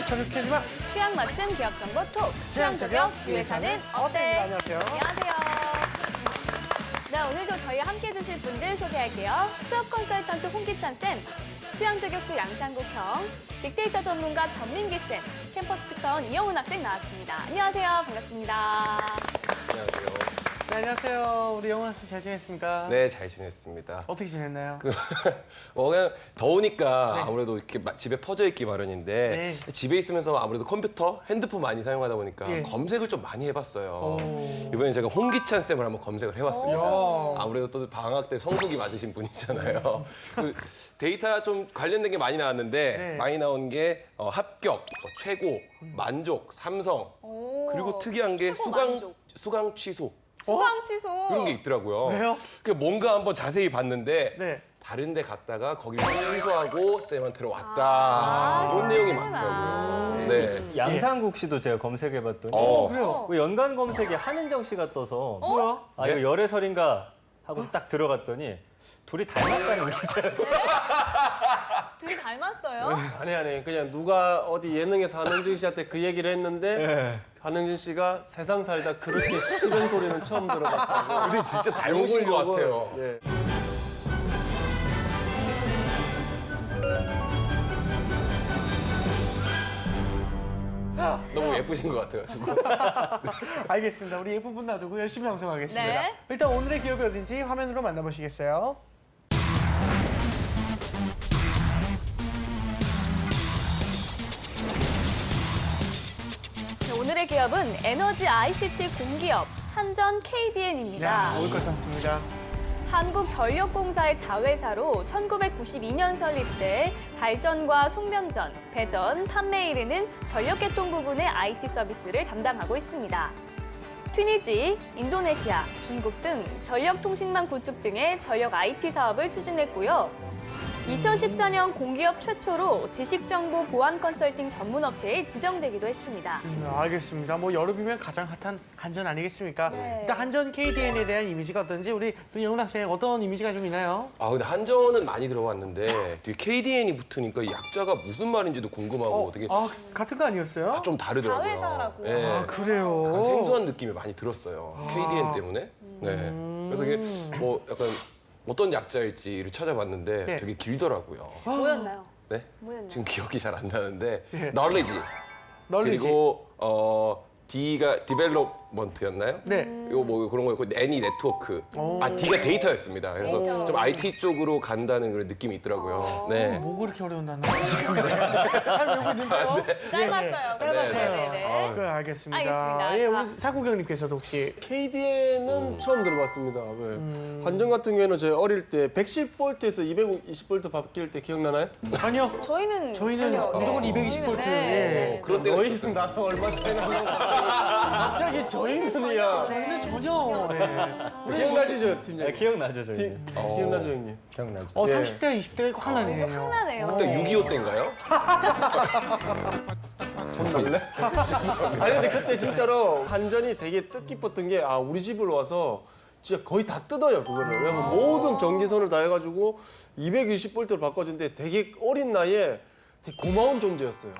취업에 저격해주마. 취향 맞춤 기업 정보 톡. 취향 저격 유회사는 어때? 안녕하세요. 안녕하세요. 네, 오늘도 저희 함께 해주실 분들 소개할게요. 취업 컨설턴트 홍기찬 쌤, 취향 저격수 양상국형, 빅데이터 전문가 전민기 쌤, 캠퍼스 특파원 이영훈 학생 나왔습니다. 안녕하세요. 반갑습니다. 안녕하세요. 네, 안녕하세요. 우리 영훈 씨 잘 지냈습니까? 네, 잘 지냈습니다. 어떻게 지냈나요? 그냥 더우니까 네. 아무래도 이렇게 집에 퍼져 있기 마련인데 집에 있으면서 아무래도 컴퓨터, 핸드폰 많이 사용하다 보니까 예. 검색을 좀 많이 해봤어요. 오. 이번에 제가 홍기찬 쌤을 한번 검색을 해봤습니다. 오. 아무래도 또 방학 때 성적이 맞으신 분이잖아요. 그 데이터 좀 관련된 게 많이 나왔는데 네. 많이 나온 게 합격, 최고, 만족, 삼성 오. 그리고 특이한 게 최고 만족. 수강 취소. 수강 취소. 그런 게 있더라고요. 왜요? 그 뭔가 한번 자세히 봤는데 네. 다른 데 갔다가 거기를 취소하고 쌤한테로 왔다. 그런 내용이 그러시구나. 많더라고요. 네. 양상국 씨도 제가 검색해봤더니 그래요? 그 연관 검색에 한은정 씨가 떠서 뭐야? 아 이거 열애설인가 하고 딱 들어갔더니 둘이 닮았다는 기사였어요. 둘이 닮았어요? 아니 그냥 누가 어디 예능에서 한흥진 씨한테 그 얘기를 했는데 한흥진 씨가 세상 살다 그렇게 싫은 소리는 처음 들어봤다고. 우리 진짜 닮으신 것 같아요. 예. 너무 예쁘신 것 같아가지고. 알겠습니다. 우리 예쁜 분 놔두고 열심히 방송하겠습니다. 네. 일단 오늘의 기업이 어딘지 화면으로 만나보시겠어요? 네, 오늘의 기업은 에너지 ICT 공기업 한전 KDN입니다. 올 것 같습니다. 한국전력공사의 자회사로 1992년 설립돼 발전과 송변전, 배전, 판매에 이르는 전력계통 부분의 IT 서비스를 담당하고 있습니다. 튀니지, 인도네시아, 중국 등 전력통신망 구축 등의 전력 IT 사업을 추진했고요. 2014년 공기업 최초로 지식정보 보안 컨설팅 전문업체에 지정되기도 했습니다. 알겠습니다. 뭐 여름이면 가장 핫한 한전 아니겠습니까? 네. 일단 한전 KDN에 대한 이미지가 어떤지 우리 영훈 학생 어떤 이미지가 좀 있나요? 아 근데 한전은 많이 들어봤는데 뒤에 KDN이 붙으니까 이 약자가 무슨 말인지도 궁금하고 되게 같은 거 아니었어요? 좀 다르더라고요. 자회사라고. 예. 아, 그래요? 약간 생소한 느낌이 많이 들었어요. KDN 때문에. 네. 그래서 이게 뭐 약간 어떤 약자일지를 찾아봤는데 네. 되게 길더라고요. 뭐였나요? 네? 뭐였나요? 지금 기억이 잘 안 나는데 네. knowledge 널리지. 그리고 D가 development였나요? 네. 이거 뭐 그런 거였고 N이 네트워크. D가 데이터였습니다. 그래서 데이터. 좀 IT 쪽으로 간다는 그런 느낌이 있더라고요. 네. 뭐 그렇게 어려운 단어 지금 잘 외우고 있는데요? 짧았어요. 짧았어요. 네네네. 그 알겠습니다. 알겠습니다. 예, 자. 우리 사구경님께서도 혹시 KDN은 처음 들어봤습니다. 왜? 한전 같은 경우에는 저희 어릴 때 110V에서 220V 바뀔 때 기억나나요? 아니요. 저희는 저희는 무조건 220 볼트. 네. 예. 그런 때가 너희는 있었습니다. 나랑 얼마 차이 나는 거 갑자기 저희는이야. 저희는 전혀. 예. 기억나시죠, 팀장님? 기억나죠 저희? 기억나죠, 형님? 기억나죠. 30대, 20대가 확 나네요. 하나네요. 그때 6.25 때인가요? 정말래? 아니 근데 그때 진짜로 한전이 되게 뜻깊었던 게 우리 집을 와서 진짜 거의 다 뜯어요 그거를. 왜냐면 모든 전기선을 다 해가지고 220V로 바꿔준데 되게 어린 나이에 되게 고마운 존재였어요.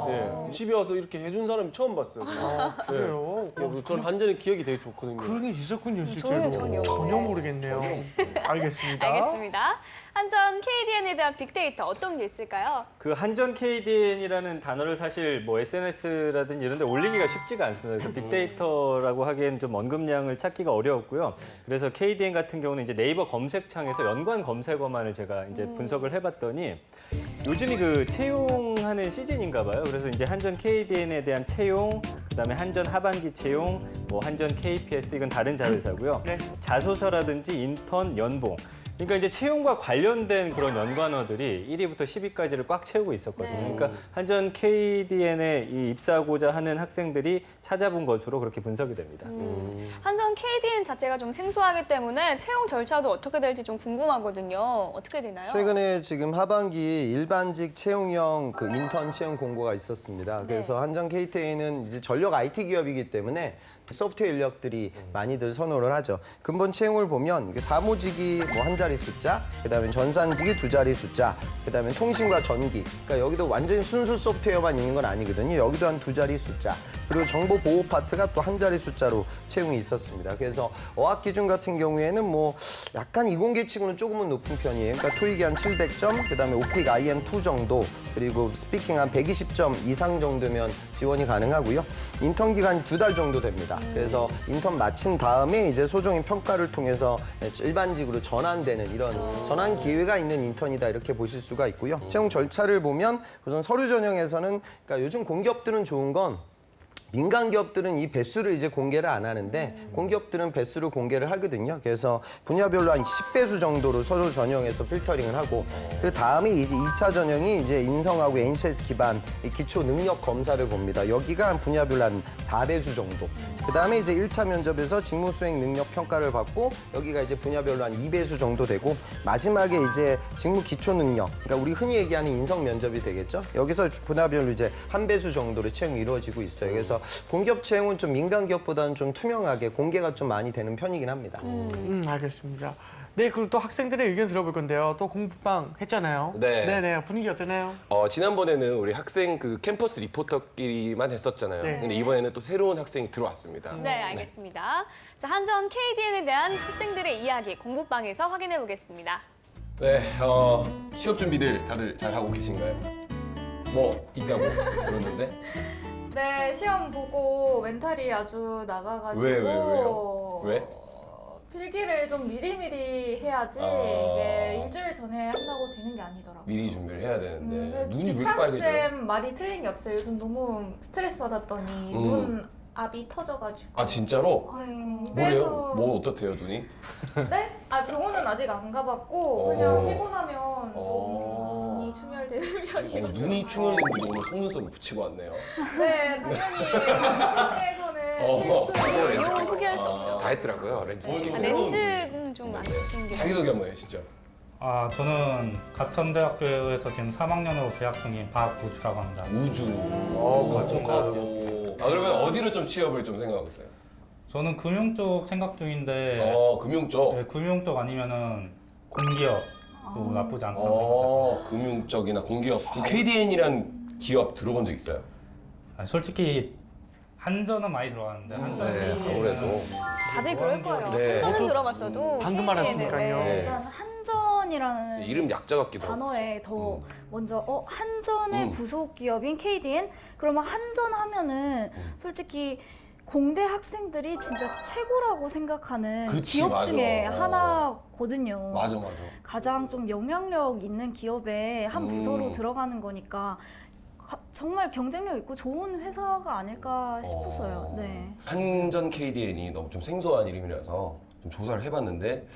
예. 집에 와서 이렇게 해준 사람이 처음 봤어요. 그래요? 저는 한전의 기억이 되게 좋거든요. 그런 게 있었군요, 실제로. 저희는 전혀. 모르겠네요. 알겠습니다. 알겠습니다. 한전 KDN에 대한 빅데이터 어떤 게 있을까요? 그 한전 KDN이라는 단어를 사실 뭐 SNS라든지 이런 데 올리기가 쉽지가 않습니다. 그래서 빅데이터라고 하기엔 좀 언급량을 찾기가 어려웠고요. 그래서 KDN 같은 경우는 이제 네이버 검색창에서 연관 검색어만을 제가 이제 분석을 해봤더니 요즘이 그 채용하는 시즌인가 봐요. 그래서 이제 한전 KDN에 대한 채용, 그다음에 한전 하반기 채용, 뭐 한전 KPS 이건 다른 자회사고요. 네. 자소서라든지 인턴, 연봉. 그러니까 이제 채용과 관련된 그런 연관어들이 1위부터 10위까지를 꽉 채우고 있었거든요. 네. 그러니까 한전 KDN에 입사하고자 하는 학생들이 찾아본 것으로 그렇게 분석이 됩니다. 한전 KDN 자체가 좀 생소하기 때문에 채용 절차도 어떻게 될지 좀 궁금하거든요. 어떻게 되나요? 최근에 지금 하반기 일반직 채용형 그 인턴 채용 공고가 있었습니다. 그래서 한전 KTN은 이제 전력 IT 기업이기 때문에 소프트웨어 인력들이 많이들 선호를 하죠. 근본 채용을 보면 이게 사무직이 뭐 한 자리 숫자, 그다음에 전산직이 두 자리 숫자, 그다음에 통신과 전기. 그러니까 여기도 완전히 순수 소프트웨어만 있는 건 아니거든요. 여기도 한 두 자리 숫자. 그리고 정보 보호 파트가 또 한 자리 숫자로 채용이 있었습니다. 그래서 어학 기준 같은 경우에는 뭐 약간 이공계치고는 조금은 높은 편이에요. 그러니까 토익이 한 700점, 그다음에 오픽 IM2 정도, 그리고 스피킹 한 120점 이상 정도면 지원이 가능하고요. 인턴 기간 2달 정도 됩니다. 그래서 인턴 마친 다음에 이제 소정인 평가를 통해서 일반직으로 전환되는 이런 전환 기회가 있는 인턴이다 이렇게 보실 수가 있고요. 채용 절차를 보면 우선 서류 전형에서는 그러니까 요즘 공기업들은 좋은 건 민간 기업들은 이 배수를 이제 공개를 안 하는데 공기업들은 배수를 공개를 하거든요. 그래서 분야별로 한 10배수 정도로 서류 전형에서 필터링을 하고 그 다음에 이제 2차 전형이 이제 인성하고 NCS 기반 이 기초 능력 검사를 봅니다. 여기가 한 분야별로 한 4배수 정도. 그 다음에 이제 1차 면접에서 직무 수행 능력 평가를 받고 여기가 이제 분야별로 한 2배수 정도 되고 마지막에 이제 직무 기초 능력, 그러니까 우리 흔히 얘기하는 인성 면접이 되겠죠. 여기서 분야별로 이제 1배수 정도로 채용이 이루어지고 있어요. 그래서 공기업 채용은 좀 민간 기업보다는 좀 투명하게 공개가 좀 많이 되는 편이긴 합니다. 알겠습니다. 네, 그리고 또 학생들의 의견 들어볼 건데요. 또 공부방 했잖아요. 네. 네네, 분위기 어땠나요? 지난번에는 우리 학생 그 캠퍼스 리포터끼리만 했었잖아요. 네. 근데 이번에는 또 새로운 학생이 들어왔습니다. 네, 알겠습니다. 자, 한전 KDN에 대한 학생들의 이야기 공부방에서 확인해 보겠습니다. 네, 취업 준비들 다들 잘 하고 계신가요? 뭐 있다고 들었는데? 네, 시험 보고 멘탈이 아주 나가가지고 왜요? 왜? 필기를 좀 미리미리 해야지 이게 일주일 전에 한다고 되는 게 아니더라고요. 미리 준비를 해야 되는데 눈이 왜 이렇게 빨개져요? 기창쌤 말이 틀린 게 없어요. 요즘 너무 스트레스 받았더니 눈 앞이 터져가지고. 아 진짜로? 뭐래요? 뭐래요? 뭐 어떻대요 눈이? 네? 아 병원은 아직 안 가봤고 그냥 피곤하면 좀 눈이 충혈되는 편이에요. 눈이 충혈된데 오늘 속눈썹을 붙이고 왔네요. 네, 당연히 방송에서는 필수. 이용은 포기할 수 없죠. 다 했더라고요 렌즈. 렌즈는 좀 안 찍힌 게. 자기소개 한번 해주시죠. 저는 가천대학교에서 지금 3학년으로 재학 중인 박우주라고 합니다. 우주. 그러면 어디로 좀 취업을 좀 생각하고 있어요? 저는 금융 쪽 생각 중인데 금융 쪽. 네, 금융 쪽 아니면은 공기업도 나쁘지 않다고 생각해요. 금융 쪽이나 공기업. KDN이란 기업 들어본 적 있어요? 솔직히 한전은 많이 들어갔는데 한전이 아무래도. 다들 그럴 거예요. 네. 한전은 저도 들어봤어도 방금 KDN은, 알았으니까요. 네. 일단 한전이라는 이름 약자 같기도 하고. 단어에 더 먼저 한전의 부속 기업인 KDN? 그러면 한전 하면은 솔직히 공대 학생들이 진짜 최고라고 생각하는 그치, 기업 맞아. 중에 하나거든요. 맞아. 가장 좀 영향력 있는 기업의 한 부서로 들어가는 거니까 정말 경쟁력 있고 좋은 회사가 아닐까 싶었어요. 네. 한전 KDN이 너무 좀 생소한 이름이라서 좀 조사를 해봤는데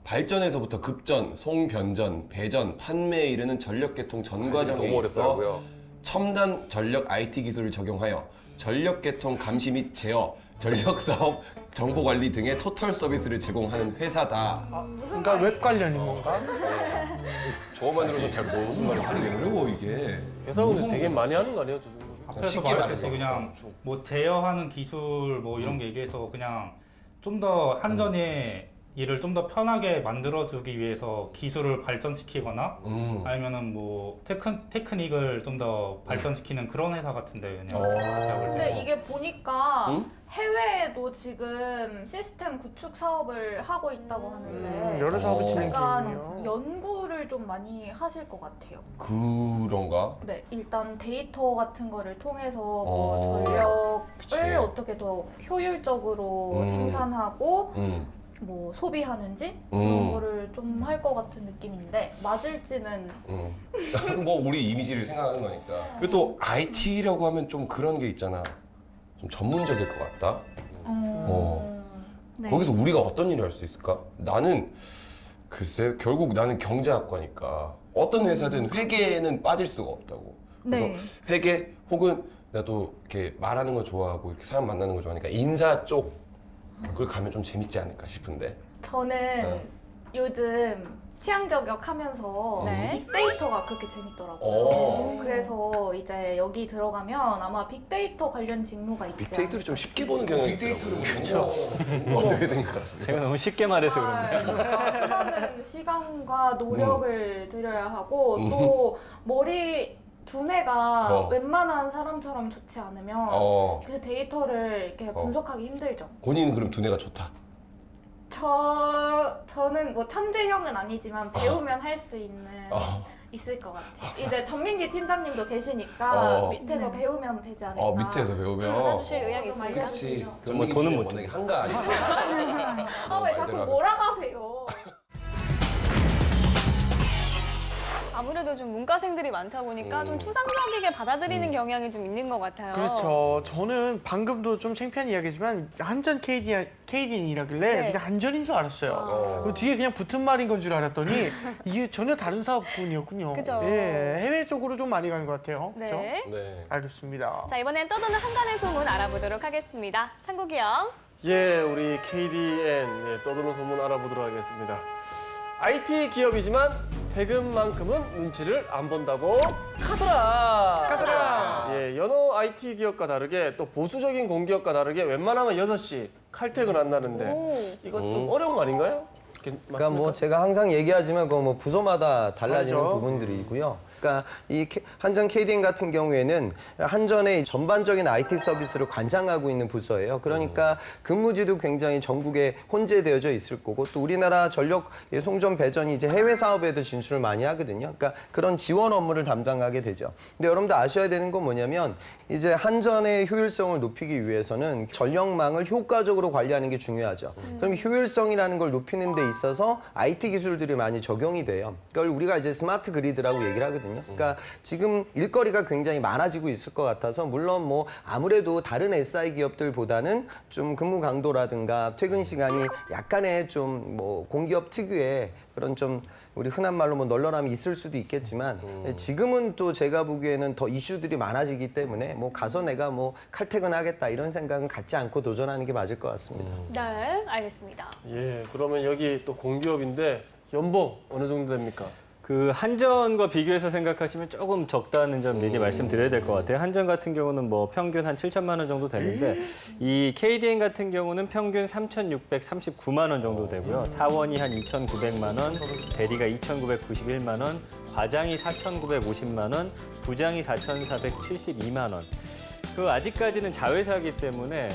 발전에서부터 급전, 송변전, 배전, 판매에 이르는 전력계통 전 과정에 너무 있어 어렵더라고요. 첨단 전력 IT 기술을 적용하여 전력계통 감시 및 제어, 전력사업, 정보관리 등의 토털 서비스를 제공하는 회사다. 그러니까 웹 관련인 건가? 저만 들어서 잘 무슨 말인지 되게 어려워 이게. 회사원은 되게 많이 하는 거 아니에요? 저 정도? 앞에서 쉽게 말했듯이 말해서. 그냥 뭐 제어하는 기술 뭐 이런 게 얘기해서 그냥 좀 더 한전의 일을 좀 더 편하게 만들어주기 위해서 기술을 발전시키거나 아니면은 뭐 테크닉을 좀 더 발전시키는 그런 회사 같은데 그냥 제가 볼 근데 때는. 이게 보니까 해외에도 지금 시스템 구축 사업을 하고 있다고 하는데 여러 사업이 진행 약간 중이군요. 연구를 좀 많이 하실 것 같아요. 그런가? 네, 일단 데이터 같은 거를 통해서 뭐 전력을 그치. 어떻게 더 효율적으로 생산하고 뭐 소비하는지 그런 거를 좀 할 것 같은 느낌인데 맞을지는 뭐 우리 이미지를 생각하는 거니까. 그리고 또 IT라고 하면 좀 그런 게 있잖아. 좀 전문적일 것 같다. 네. 거기서 우리가 어떤 일을 할 수 있을까? 나는 글쎄 결국 나는 경제학과니까 어떤 회사든 회계는 빠질 수가 없다고. 그래서 네. 회계 혹은 나도 이렇게 말하는 거 좋아하고 이렇게 사람 만나는 거 좋아하니까 인사 쪽 그걸 가면 좀 재밌지 않을까 싶은데. 저는 요즘 취향 저격하면서 네. 빅데이터가 그렇게 재밌더라고요. 오. 그래서 이제 여기 들어가면 아마 빅데이터 관련 직무가 있지 빅데이터를 좀 않을까 쉽게 보는 경향이 빅데이터를 그렇죠. 어떻게 생각하세요? 제가 너무 쉽게 말해서 그런데. 수많은 시간과 노력을 들여야 하고 또 머리 두뇌가 웬만한 사람처럼 좋지 않으면 그 데이터를 이렇게 분석하기 힘들죠. 본인은 그럼 두뇌가 좋다. 저는 뭐 천재형은 아니지만 배우면 할 수 있는 있을 것 같아요. 이제 전민기 팀장님도 계시니까 밑에서 배우면 되지 않을까. 밑에서 배우면. 알아주실 의향이 좀 있습니까? 혹시 뭐 돈은 못 워낙에 한가 아니고. 왜 자꾸 몰아가세요? 아무래도 좀 문과생들이 많다 보니까 좀 추상적이게 받아들이는 경향이 좀 있는 것 같아요. 그렇죠. 저는 방금도 좀 창피한 이야기지만 한전 KDN이라길래 네. 그냥 한전인 줄 알았어요. 그 뒤에 그냥 붙은 말인 건 줄 알았더니 이게 전혀 다른 사업군이었군요. 그죠. 예, 해외 쪽으로 좀 많이 가는 것 같아요. 그렇죠? 네. 네. 알겠습니다. 자, 이번엔 떠도는 한간의 소문 알아보도록 하겠습니다. 상국이 형. 예, 우리 KDN 떠도는 소문 알아보도록 하겠습니다. IT 기업이지만 대금만큼은 눈치를 안 본다고 카더라. 예, 여러 IT 기업과 다르게 또 보수적인 공기업과 다르게 웬만하면 6시 칼퇴근한다는데 이건 좀 어려운 거 아닌가요? 그러니까 뭐 제가 항상 얘기하지만 그 뭐 부서마다 달라지는 맞죠. 부분들이고요. 그러니까 이 한전 KDN 같은 경우에는 한전의 전반적인 IT 서비스를 관장하고 있는 부서예요. 그러니까 근무지도 굉장히 전국에 혼재되어져 있을 거고 또 우리나라 전력 송전 배전이 이제 해외 사업에도 진출을 많이 하거든요. 그러니까 그런 지원 업무를 담당하게 되죠. 근데 여러분들 아셔야 되는 건 뭐냐면 이제 한전의 효율성을 높이기 위해서는 전력망을 효과적으로 관리하는 게 중요하죠. 그럼 효율성이라는 걸 높이는 데 있어서 IT 기술들이 많이 적용이 돼요. 그걸 우리가 이제 스마트 그리드라고 얘기를 하거든요. 그러니까 지금 일거리가 굉장히 많아지고 있을 것 같아서 물론 뭐 아무래도 다른 SI 기업들보다는 좀 근무 강도라든가 퇴근 시간이 약간의 좀 뭐 공기업 특유의 그런 좀 우리 흔한 말로 뭐 널널함이 있을 수도 있겠지만 지금은 또 제가 보기에는 더 이슈들이 많아지기 때문에 뭐 가서 내가 뭐 칼퇴근하겠다 이런 생각은 갖지 않고 도전하는 게 맞을 것 같습니다. 네, 알겠습니다. 예, 그러면 여기 또 공기업인데 연봉 어느 정도 됩니까? 그 한전과 비교해서 생각하시면 조금 적다는 점 미리 말씀드려야 될 것 같아요. 한전 같은 경우는 뭐 평균 한 7천만 원 정도 되는데 이 KDN 같은 경우는 평균 3,639만 원 정도 되고요. 사원이 한 2,900만 원, 대리가 2,991만 원, 과장이 4,950만 원, 부장이 4,472만 원. 그 아직까지는 자회사이기 때문에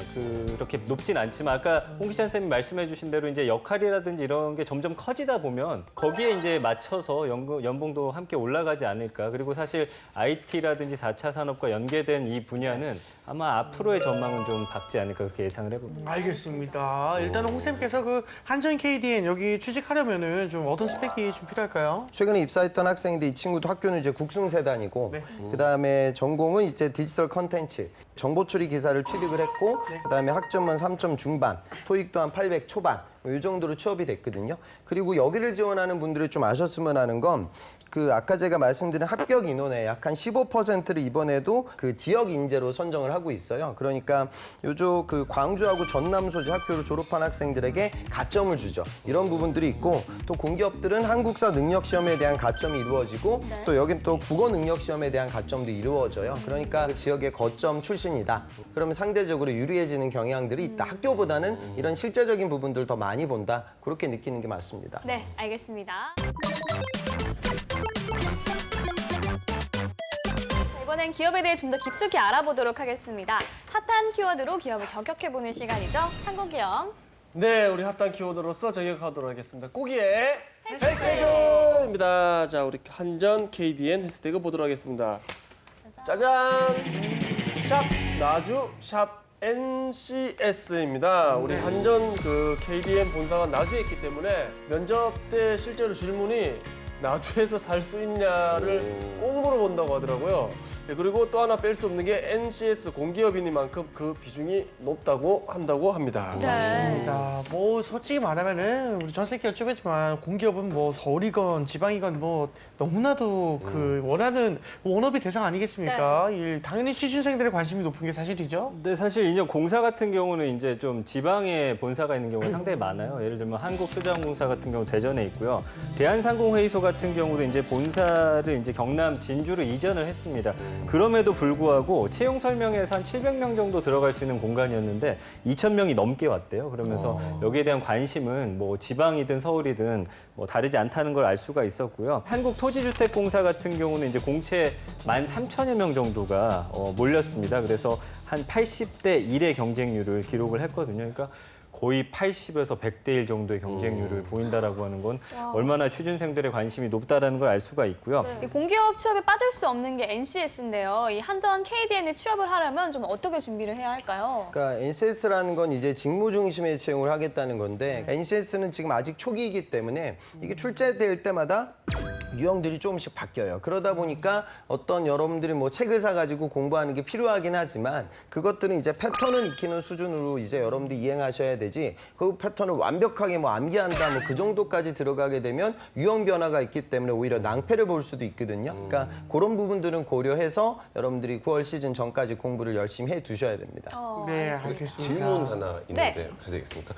그렇게 높진 않지만 아까 홍기찬 쌤이 말씀해 주신 대로 이제 역할이라든지 이런 게 점점 커지다 보면 거기에 이제 맞춰서 연봉도 함께 올라가지 않을까. 그리고 사실 IT라든지 4차 산업과 연계된 이 분야는 아마 앞으로의 전망은 좀 밝지 않을까 그렇게 예상을 해봅니다. 알겠습니다. 일단은 홍 쌤께서 그 한전 KDN 여기 취직하려면은 좀 어떤 스펙이 좀 필요할까요? 최근에 입사했던 학생인데 이 친구도 학교는 이제 국승세단이고 그다음에 전공은 이제 디지털 컨텐츠 정보 처리 기사를 취득을 했고 그다음에 학점은 3점 중반, 토익도 한 800 초반 이 정도로 취업이 됐거든요. 그리고 여기를 지원하는 분들이 좀 아셨으면 하는 건 그 아까 제가 말씀드린 합격 인원의 약 한 15%를 이번에도 그 지역 인재로 선정을 하고 있어요. 그러니까 요쪽 그 광주하고 전남 소재 학교를 졸업한 학생들에게 가점을 주죠. 이런 부분들이 있고 또 공기업들은 한국사 능력 시험에 대한 가점이 이루어지고 또 여긴 또 국어 능력 시험에 대한 가점도 이루어져요. 그러니까 그 지역의 거점 출신이다. 그러면 상대적으로 유리해지는 경향들이 있다. 학교보다는 이런 실제적인 부분들을 더 많이 본다. 그렇게 느끼는 게 맞습니다. 네, 알겠습니다. 자, 이번엔 기업에 대해 좀 더 깊숙이 알아보도록 하겠습니다. 핫한 키워드로 기업을 저격해보는 시간이죠. 상국이 형. 네, 우리 핫한 키워드로서 저격하도록 하겠습니다. 꼬기의 해스태그입니다. 자, 우리 한전 KDN 해스태그 보도록 하겠습니다. 짜잔! 샵 나주 샵 NCS입니다. 우리 한전 그 KDN 본사가 나주에 있기 때문에 면접 때 실제로 질문이 나주에서 살 수 있냐를 꼭 물어본다. 한다고 하더라고요. 예, 그리고 또 하나 뺄 수 없는 게 NCS 공기업이니만큼 그 비중이 높다고 한다고 합니다. 네. 뭐 솔직히 말하면은 우리 전세계 여쭤봤지만 공기업은 뭐 서울이건 지방이건 뭐 너무나도 그 원하는 원업이 대상 아니겠습니까? 당연히 취준생들의 관심이 높은 게 사실이죠. 근데 사실 이제 공사 같은 경우는 이제 좀 지방에 본사가 있는 경우가 상당히 많아요. 예를 들면 한국수자공사 같은 경우 대전에 있고요. 대한상공회의소 같은 경우도 이제 본사를 이제 경남 진주로 이전을 했습니다. 그럼에도 불구하고 채용 설명회에서 한 700명 정도 들어갈 수 있는 공간이었는데 2,000명이 넘게 왔대요. 그러면서 여기에 대한 관심은 뭐 지방이든 서울이든 뭐 다르지 않다는 걸 알 수가 있었고요. 한국토지주택공사 같은 경우는 이제 공채 13,000여 명 정도가 몰렸습니다. 그래서 한 80대 1의 경쟁률을 기록을 했거든요. 그러니까 거의 80에서 100대 1 정도의 경쟁률을 보인다라고 하는 건 얼마나 취준생들의 관심이 높다라는 걸 알 수가 있고요. 이 공기업 취업에 빠질 수 없는 게 NCS인데요. 이 한전 KDN에 취업을 하려면 좀 어떻게 준비를 해야 할까요? 그러니까 NCS라는 건 이제 직무 중심의 채용을 하겠다는 건데 NCS는 지금 아직 초기이기 때문에 이게 출제될 때마다 유형들이 조금씩 바뀌어요. 그러다 보니까 어떤 여러분들이 뭐 책을 사가지고 공부하는 게 필요하긴 하지만 그것들은 이제 패턴을 익히는 수준으로 이제 여러분들이 이행하셔야 되지 그 패턴을 완벽하게 뭐 암기한다 뭐 그 정도까지 들어가게 되면 유형 변화가 있기 때문에 오히려 낭패를 볼 수도 있거든요. 그러니까 그런 부분들은 고려해서 여러분들이 9월 시즌 전까지 공부를 열심히 해 두셔야 됩니다. 네, 알겠습니다. 질문 하나 있는데 해도 되겠습니까?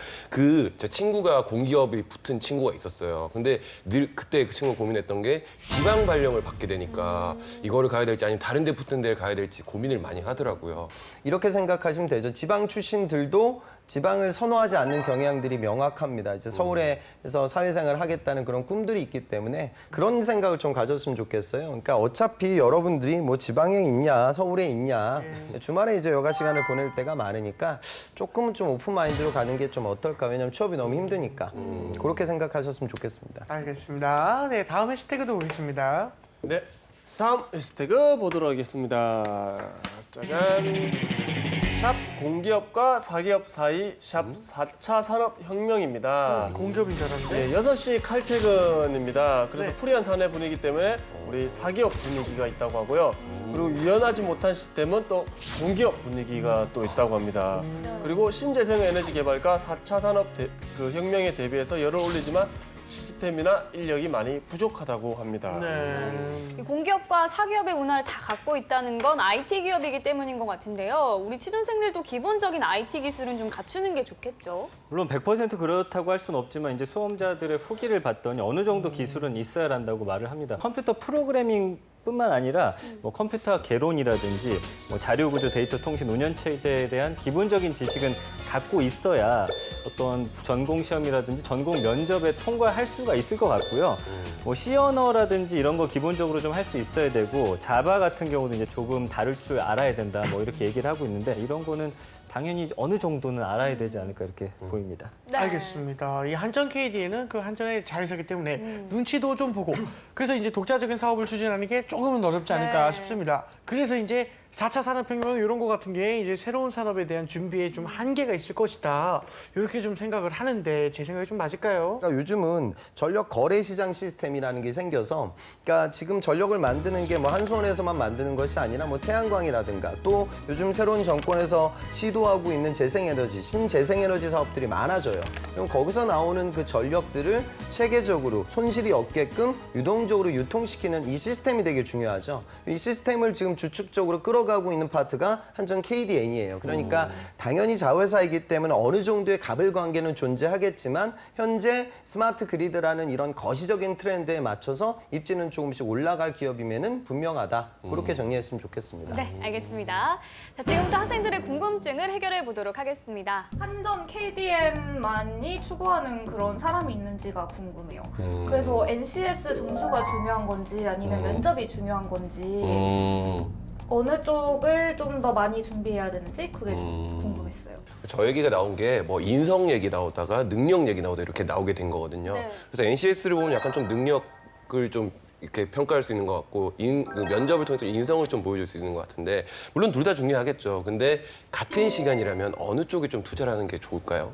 제 친구가 공기업에 붙은 친구가 있었어요. 근데 늘 그때 그 친구가 고민했던 게 지방 발령을 받게 되니까 이거를 가야 될지 아니면 다른 데 붙은 데를 가야 될지 고민을 많이 하더라고요. 이렇게 생각하시면 되죠. 지방 출신들도 지방을 선호하지 않는 경향들이 명확합니다. 이제 서울에서 사회생활을 하겠다는 그런 꿈들이 있기 때문에 그런 생각을 좀 가졌으면 좋겠어요. 그러니까 어차피 여러분들이 뭐 지방에 있냐, 서울에 있냐, 주말에 이제 여가 시간을 보낼 때가 많으니까 조금은 좀 오픈 마인드로 가는 게 좀 어떨까? 왜냐면 취업이 너무 힘드니까. 그렇게 생각하셨으면 좋겠습니다. 알겠습니다. 네, 다음 해시태그도 보겠습니다. 네, 다음 해시태그 보도록 하겠습니다. 짜잔. 샵 공기업과 사기업 사이 샵 4차 산업혁명입니다. 공기업인 줄 알았는데. 네, 6시 칼퇴근입니다. 그래서 프리한 사내 분위기 때문에 우리 사기업 분위기가 있다고 하고요. 그리고 유연하지 못한 시스템은 또 공기업 분위기가 또 있다고 합니다. 그리고 신재생 에너지 개발과 4차 산업 혁명에 대비해서 열을 올리지만 시스템이나 인력이 많이 부족하다고 합니다. 이 공기업과 사기업의 문화를 다 갖고 있다는 건 IT 기업이기 때문인 것 같은데요. 우리 취준생들도 기본적인 IT 기술은 좀 갖추는 게 좋겠죠. 물론 100% 그렇다고 할 수는 없지만 이제 수험자들의 후기를 봤더니 어느 정도 기술은 있어야 한다고 말을 합니다. 컴퓨터 프로그래밍 뿐만 아니라 뭐 컴퓨터 개론이라든지 뭐 자료구조, 데이터 통신, 운영체제에 대한 기본적인 지식은 갖고 있어야 어떤 전공 시험이라든지 전공 면접에 통과할 수가 있을 것 같고요. 뭐 C 언어라든지 이런 거 기본적으로 좀 할 수 있어야 되고 자바 같은 경우도 이제 조금 다룰 줄 알아야 된다. 뭐 이렇게 얘기를 하고 있는데 이런 거는 당연히 어느 정도는 알아야 되지 않을까 이렇게 보입니다. 네. 알겠습니다. 이 한전 KDN은 그 한전의 자회사이기 때문에 눈치도 좀 보고 그래서 이제 독자적인 사업을 추진하는 게 조금은 어렵지 않을까 싶습니다. 그래서 이제 4차 산업혁명 이런 거 같은 게 이제 새로운 산업에 대한 준비에 좀 한계가 있을 것이다. 이렇게 좀 생각을 하는데 제 생각이 좀 맞을까요? 그러니까 요즘은 전력 거래 시장 시스템이라는 게 생겨서 그러니까 지금 전력을 만드는 게 뭐 한수원에서만 만드는 것이 아니라 뭐 태양광이라든가 또 요즘 새로운 정권에서 시도하고 있는 재생에너지, 신재생에너지 사업들이 많아져요. 그럼 거기서 나오는 그 전력들을 체계적으로 손실이 없게끔 유동적으로 유통시키는 이 시스템이 되게 중요하죠. 이 시스템을 지금 주축적으로 끌어가고 있는 파트가 한전 KDN이에요. 그러니까 당연히 자회사이기 때문에 어느 정도의 갑을 관계는 존재하겠지만 현재 스마트 그리드라는 이런 거시적인 트렌드에 맞춰서 입지는 조금씩 올라갈 기업이면은 분명하다. 그렇게 정리했으면 좋겠습니다. 네, 알겠습니다. 자, 지금부터 학생들의 궁금증을 해결해 보도록 하겠습니다. 한전 KDN만이 추구하는 그런 사람이 있는지가 궁금해요. 그래서 NCS 점수가 중요한 건지 아니면 면접이 중요한 건지 어느 쪽을 좀 더 많이 준비해야 되는지 그게 좀 궁금했어요. 저 얘기가 나온 게 뭐 인성 얘기 나오다가 능력 얘기 나오다 이렇게 나오게 된 거거든요. 네. 그래서 NCS를 보면 약간 좀 능력을 좀 이렇게 평가할 수 있는 것 같고 그 면접을 통해서 인성을 좀 보여줄 수 있는 것 같은데 물론 둘 다 중요하겠죠. 근데 같은 시간이라면 어느 쪽에 좀 투자를 하는 게 좋을까요?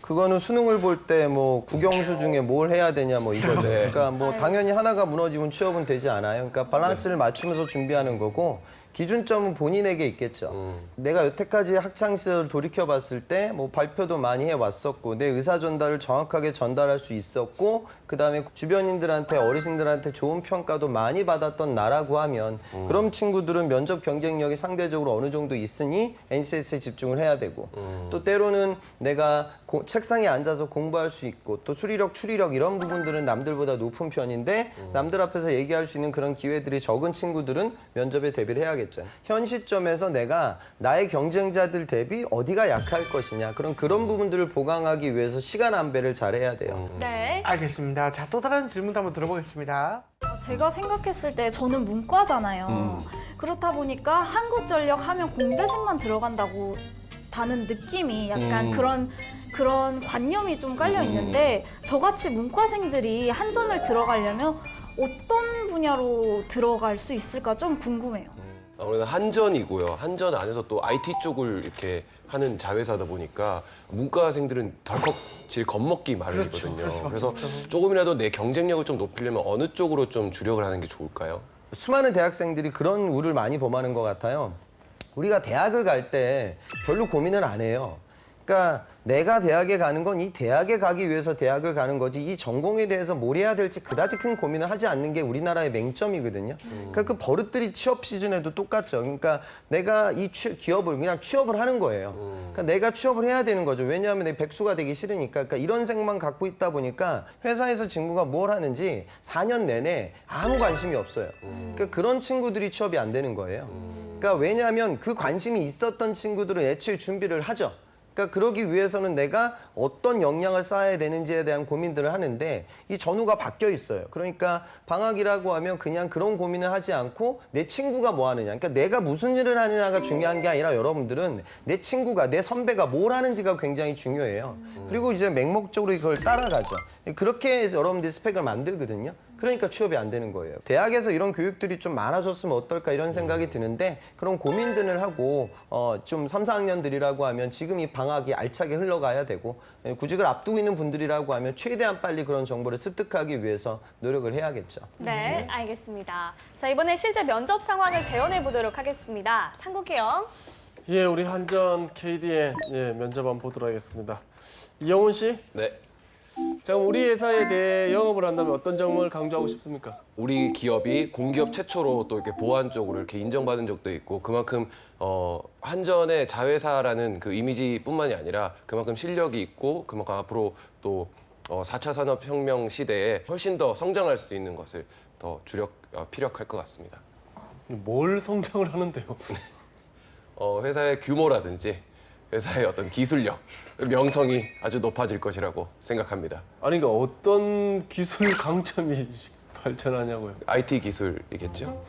그거는 수능을 볼 때 뭐 국영수 중에 뭘 해야 되냐 뭐 이거죠. 네. 그러니까 뭐 당연히 하나가 무너지면 취업은 되지 않아요. 그러니까 밸런스를 맞추면서 준비하는 거고 기준점은 본인에게 있겠죠. 내가 여태까지 학창 시절을 돌이켜 봤을 때 뭐 발표도 많이 해 왔었고 내 의사 전달을 정확하게 전달할 수 있었고 그다음에 주변인들한테 어르신들한테 좋은 평가도 많이 받았던 나라고 하면 그런 친구들은 면접 경쟁력이 상대적으로 어느 정도 있으니 NCS에 집중을 해야 되고 또 때로는 내가 책상에 앉아서 공부할 수 있고 또 수리력, 추리력 이런 부분들은 남들보다 높은 편인데 남들 앞에서 얘기할 수 있는 그런 기회들이 적은 친구들은 면접에 대비를 해야겠죠. 현 시점에서 내가 나의 경쟁자들 대비 어디가 약할 것이냐 그런 부분들을 보강하기 위해서 시간 안배를 잘해야 돼요. 네. 알겠습니다. 자, 또 다른 질문도 한번 들어보겠습니다. 제가 생각했을 때 저는 문과잖아요. 그렇다 보니까 한국전력 하면 공대생만 들어간다고 다는 느낌이 약간 그런 관념이 좀 깔려 있는데 저같이 문과생들이 한전을 들어가려면 어떤 분야로 들어갈 수 있을까 좀 궁금해요. 아무래도 한전이고요. 한전 안에서 또 IT 쪽을 이렇게 하는 자회사다 보니까 문과생들은 덜컥 질 겁먹기 마련이거든요. 그렇죠. 그래서 조금이라도 내 경쟁력을 좀 높이려면 어느 쪽으로 좀 주력을 하는 게 좋을까요? 수많은 대학생들이 그런 우를 많이 범하는 것 같아요. 우리가 대학을 갈 때 별로 고민을 안 해요. 그러니까 내가 대학에 가는 건 이 대학에 가기 위해서 대학을 가는 거지 이 전공에 대해서 뭘 해야 될지 그다지 큰 고민을 하지 않는 게 우리나라의 맹점이거든요. 그러니까 그 버릇들이 취업 시즌에도 똑같죠. 그러니까 내가 이 기업을 그냥 취업을 하는 거예요. 그러니까 내가 취업을 해야 되는 거죠. 왜냐하면 내 백수가 되기 싫으니까. 그러니까 이런 생각만 갖고 있다 보니까 회사에서 친구가 뭘 하는지 4년 내내 아무 관심이 없어요. 그러니까 그런 친구들이 취업이 안 되는 거예요. 그러니까 왜냐하면 그 관심이 있었던 친구들은 애초에 준비를 하죠. 그러니까 그러기 위해서는 내가 어떤 역량을 쌓아야 되는지에 대한 고민들을 하는데 이 전후가 바뀌어 있어요. 그러니까 방학이라고 하면 그냥 그런 고민을 하지 않고 내 친구가 뭐 하느냐. 그러니까 내가 무슨 일을 하느냐가 중요한 게 아니라 여러분들은 내 친구가, 내 선배가 뭘 하는지가 굉장히 중요해요. 그리고 이제 맹목적으로 그걸 따라가죠. 그렇게 해서 여러분들이 스펙을 만들거든요. 그러니까 취업이 안 되는 거예요. 대학에서 이런 교육들이 좀 많아졌으면 어떨까 이런 생각이 드는데 그런 고민들을 하고 좀 3, 4학년들이라고 하면 지금 이 방학이 알차게 흘러가야 되고 구직을 앞두고 있는 분들이라고 하면 최대한 빨리 그런 정보를 습득하기 위해서 노력을 해야겠죠. 네, 알겠습니다. 자, 이번에 실제 면접 상황을 재현해 보도록 하겠습니다. 상국혜영. 예, 우리 한전 KDN 면접 한번 보도록 하겠습니다. 이영훈 씨, 네. 자, 그럼 우리 회사에 대해 영업을 한다면 어떤 점을 강조하고 싶습니까? 우리 기업이 공기업 최초로 또 이렇게 보안 쪽으로 이렇게 인정받은 적도 있고 그만큼 한전의 자회사라는 그 이미지뿐만이 아니라 그만큼 실력이 있고 그만큼 앞으로 또 4차 산업혁명 시대에 훨씬 더 성장할 수 있는 것을 더 피력할 것 같습니다. 뭘 성장을 하는데요? 회사의 규모라든지 회사의 어떤 기술력, 명성이 아주 높아질 것이라고 생각합니다. 아니, 그러니까 어떤 기술 강점이 발전하냐고요? IT 기술이겠죠?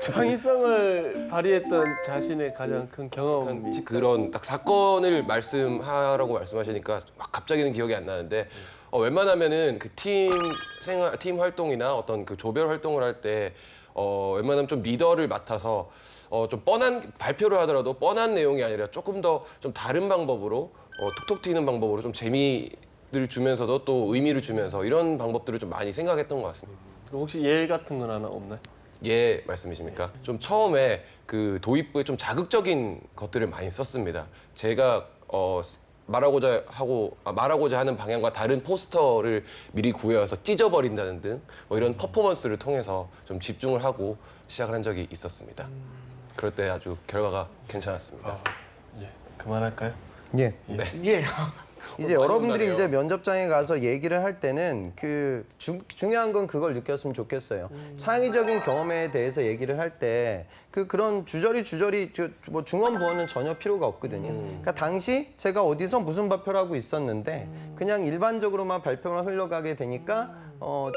창의성을 발휘했던 자신의 가장 큰 경험이 그런 딱 사건을 말씀하라고 말씀하시니까 막 갑자기는 기억이 안 나는데 웬만하면은 그 팀 활동이나 어떤 그 조별 활동을 할 때 웬만하면 좀 리더를 맡아서 좀 뻔한 발표를 하더라도 뻔한 내용이 아니라 조금 더 좀 다른 방법으로 톡톡 튀는 방법으로 좀 재미를 주면서도 또 의미를 주면서 이런 방법들을 좀 많이 생각했던 것 같습니다. 혹시 예 같은 건 하나 없나요? 예 말씀이십니까? 좀 처음에 그 도입부에 좀 자극적인 것들을 많이 썼습니다. 제가 말하고자 하는 방향과 다른 포스터를 미리 구해와서 찢어버린다는 등 이런 퍼포먼스를 통해서 좀 집중을 하고 시작을 한 적이 있었습니다. 그럴 때 아주 결과가 괜찮았습니다. 예, 그만할까요? 예. 예. 이제 많이 여러분들이 온다네요. 이제 면접장에 가서 얘기를 할 때는 중요한 건 그걸 느꼈으면 좋겠어요. 창의적인 경험에 대해서 얘기를 할 때 그런 주저리 뭐 중언 부언은 전혀 필요가 없거든요. 그러니까 당시 제가 어디서 무슨 발표를 하고 있었는데 그냥 일반적으로만 발표만 흘러가게 되니까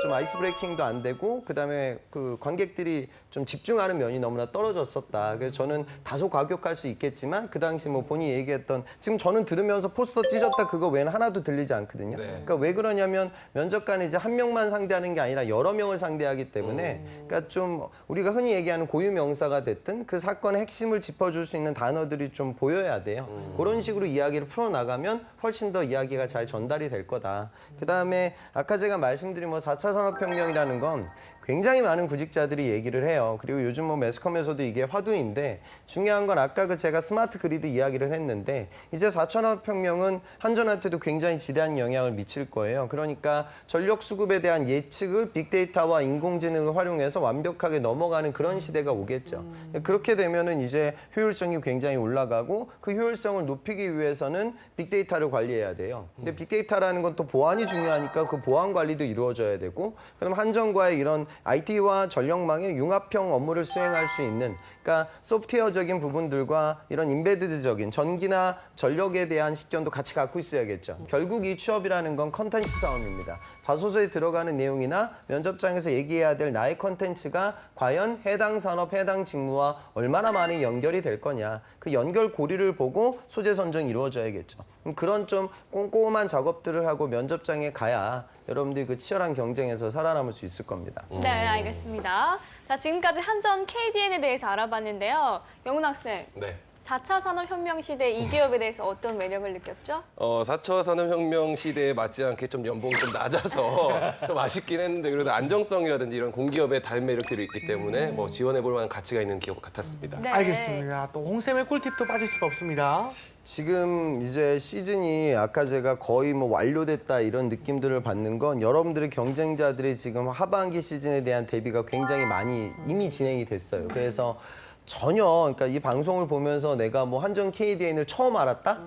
좀 아이스 브레이킹도 안 되고 그다음에 그 관객들이 좀 집중하는 면이 너무나 떨어졌었다. 그래서 저는 다소 과격할 수 있겠지만 그 당시 뭐 본인이 얘기했던 지금 저는 들으면서 포스터 찢었다 그 그거 외에는 하나도 들리지 않거든요. 네. 그러니까 왜 그러냐면 면접관은 이제 한 명만 상대하는 게 아니라 여러 명을 상대하기 때문에 그러니까 좀 우리가 흔히 얘기하는 고유 명사가 됐든 그 사건의 핵심을 짚어줄 수 있는 단어들이 좀 보여야 돼요. 그런 식으로 이야기를 풀어나가면 훨씬 더 이야기가 잘 전달이 될 거다. 그다음에 아까 제가 말씀드린 뭐 4차 산업혁명이라는 건 굉장히 많은 구직자들이 얘기를 해요. 그리고 요즘 뭐 매스컴에서도 이게 화두인데 중요한 건 아까 그 제가 스마트 그리드 이야기를 했는데 이제 4차 산업혁명은 한전한테도 굉장히 지대한 영향을 미칠 거예요. 그러니까 전력 수급에 대한 예측을 빅데이터와 인공지능을 활용해서 완벽하게 넘어가는 그런 시대가 오겠죠. 그렇게 되면은 이제 효율성이 굉장히 올라가고 그 효율성을 높이기 위해서는 빅데이터를 관리해야 돼요. 근데 빅데이터라는 건 또 보안이 중요하니까 그 보안 관리도 이루어져야 되고 그럼 한전과의 이런 IT와 전력망의 융합형 업무를 수행할 수 있는 그러니까 소프트웨어적인 부분들과 이런 인베디드적인 전기나 전력에 대한 식견도 같이 갖고 있어야겠죠. 결국 이 취업이라는 건 컨텐츠 싸움입니다. 자소서에 들어가는 내용이나 면접장에서 얘기해야 될 나의 컨텐츠가 과연 해당 산업, 해당 직무와 얼마나 많이 연결이 될 거냐. 그 연결 고리를 보고 소재 선정이 이루어져야겠죠. 그런 좀 꼼꼼한 작업들을 하고 면접장에 가야 여러분들이 그 치열한 경쟁에서 살아남을 수 있을 겁니다. 네, 알겠습니다. 자, 지금까지 한전 KDN에 대해서 알아봤는데요. 영훈 학생, 네. 4차 산업혁명 시대 이 기업에 대해서 어떤 매력을 느꼈죠? 4차 산업혁명 시대에 맞지 않게 좀 연봉이 좀 낮아서 좀 아쉽긴 했는데 그래도 안정성이라든지 이런 공기업의 다른 매력들이 있기 때문에 뭐 지원해볼 만한 가치가 있는 기업 같았습니다. 네. 알겠습니다. 또 홍쌤의 꿀팁도 빠질 수가 없습니다. 지금 이제 시즌이 아까 제가 거의 뭐 완료됐다 이런 느낌들을 받는 건 여러분들의 경쟁자들이 지금 하반기 시즌에 대한 대비가 굉장히 많이 이미 진행이 됐어요. 그래서 전혀 그러니까 이 방송을 보면서 내가 뭐 한전 KDN을 처음 알았다?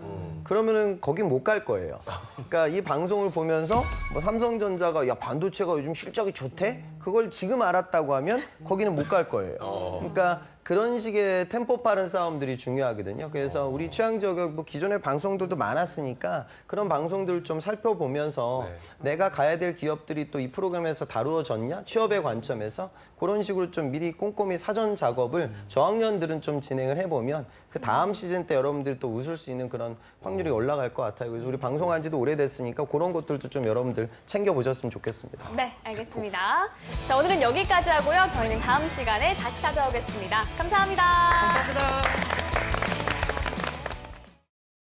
그러면은 거긴 못 갈 거예요. 그러니까 이 방송을 보면서 뭐 삼성전자가 야 반도체가 요즘 실적이 좋대? 그걸 지금 알았다고 하면 거기는 못 갈 거예요. 그러니까 그런 식의 템포 빠른 싸움들이 중요하거든요. 그래서 우리 취향 저격 뭐 기존의 방송들도 많았으니까 그런 방송들을 좀 살펴보면서 내가 가야 될 기업들이 또 이 프로그램에서 다루어졌냐? 취업의 관점에서 그런 식으로 좀 미리 꼼꼼히 사전 작업을 저학년들은 좀 진행을 해보면 그 다음 시즌 때 여러분들이 또 웃을 수 있는 그런 확률이 올라갈 것 같아요. 그래서 우리 방송한 지도 오래됐으니까 그런 것들도 좀 여러분들 챙겨보셨으면 좋겠습니다. 네, 알겠습니다. 자, 오늘은 여기까지 하고요. 저희는 다음 시간에 다시 찾아오겠습니다. 감사합니다. 감사합니다.